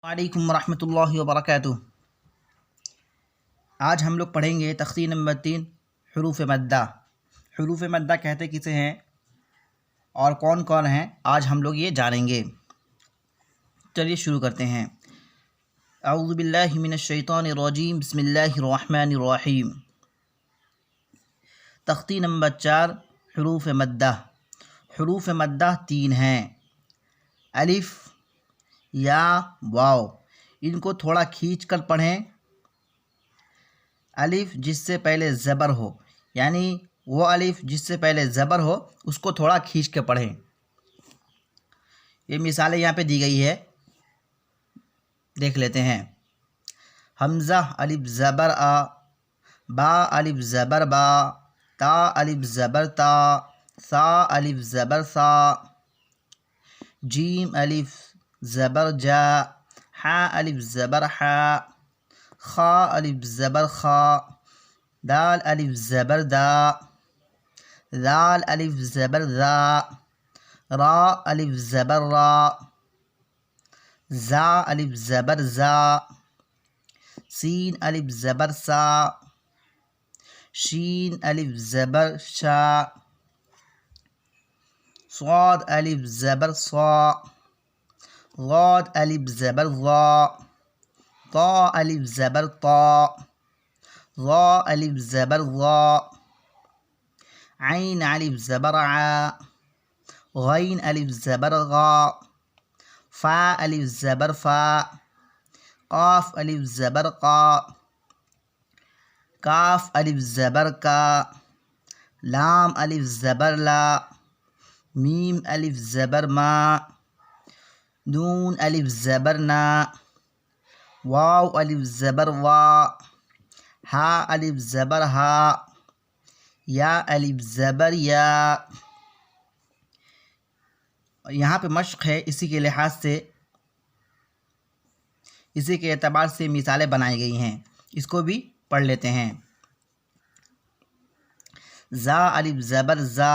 وعلیکم ورحمۃ اللہ وبرکاتہ۔ آج ہم لوگ پڑھیں گے تختی نمبر 3 حروف مدہ۔ حروف مدہ کہتے کسے ہیں اور کون کون ہیں، آج ہم لوگ یہ جانیں گے۔ چلیے شروع کرتے ہیں۔ اعوذ باللہ من الشیطان الرجیم، بسم اللہ الرحمن الرحیم۔ تختی نمبر 4 حروف مدہ۔ حروف مدہ 3 ہیں، الف، یا، واو۔ ان کو تھوڑا کھینچ کر پڑھیں۔ الف جس سے پہلے زبر ہو، یعنی وہ الف جس سے پہلے زبر ہو اس کو تھوڑا کھینچ کے پڑھیں۔ یہ مثالیں یہاں پہ دی گئی ہے، دیکھ لیتے ہیں۔ حمزہ الف زبر آ، با الف زبر با، تا الف زبر تا، سا الف زبر سا، جیم الف زبر جا، حا الف زبر حا، خا الف زبر خا، دال الف زبر دا، ذال الف زبر ذا، را الف زبر را، زا الف زبر زا، سین الف زبر سا، شین الف زبر شا، صاد الف زبر صا، غاد الف زبر غا، طا الف زبر طا، ظا الف زبر ظا، عین الف زبر عا، غین الف زبر غا، فا الف زبر فا، قاف الف زبر قا، کاف الف زبر کا، لام الف زبر لا، میم الف زبر ما، نون الف زبر نا، واو الف زبر وا، ہا الف زبر ہا، یا الف زبر یا۔ یہاں پہ مشق ہے، اسی کے لحاظ سے، اسی کے اعتبار سے مثالیں بنائی گئی ہیں، اس کو بھی پڑھ لیتے ہیں۔ زا الف زبر زا،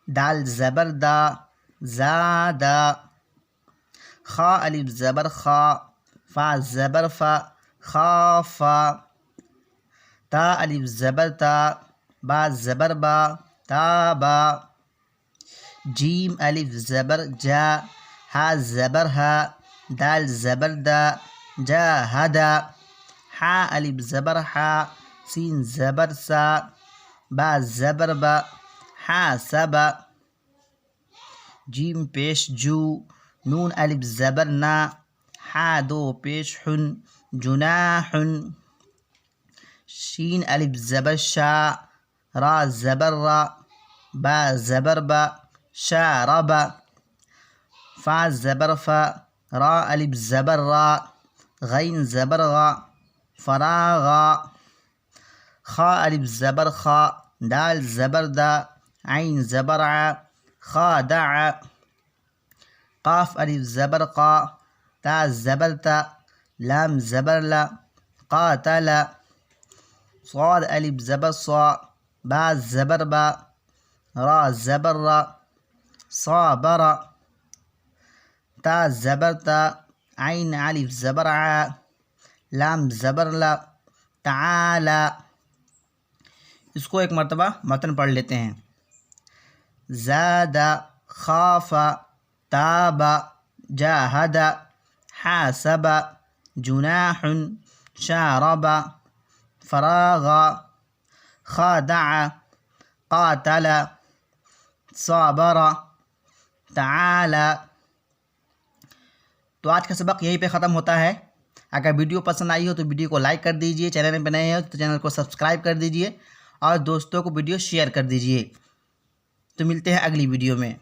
دال زبر دا، زادا، خا الف زبر خا، فا زبر فا، خافا، تا الف زبر تا، با زبر با، تابا، جیم الف زبر جا، ہا زبر ہا، دال زبر دا، جاہدا، حا الف زبر حا، سین زبر سا، با زبر با، حاسبا، جیم پیش جو، نون الف زبر نا، حا دو پیش حن، جناح، شین الف زبر شا، را زبر را، با زبر با، شاربا، فا زبر فا، را الف زبر را، غین زبر غا، فراغا، خا الف زبر خا، دال زبر دا، عین زبر ع، خادع، قاف الف زبر قا، تا زبر تا، لام زبر لا، قاتل، صاد الف زبر صا، با زبر با، را زبر را، صابر، تا زبر تا، عین الف زبر ع، لام زبر لا، تعالی۔ اس کو ایک مرتبہ متن پڑھ لیتے ہیں۔ زاد، خاف، تاب، جاہد، حاسب، جناح، شارب، فراغ، خادع، قاتل، صابر، تعالی۔ تو آج کا سبق یہیں پہ ختم ہوتا ہے۔ اگر ویڈیو پسند آئی ہو تو ویڈیو کو لائک کر دیجئے، چینل پہ نئے ہو تو چینل کو سبسکرائب کر دیجئے اور دوستوں کو ویڈیو شیئر کر دیجئے۔ تو ملتے ہیں اگلی ویڈیو میں۔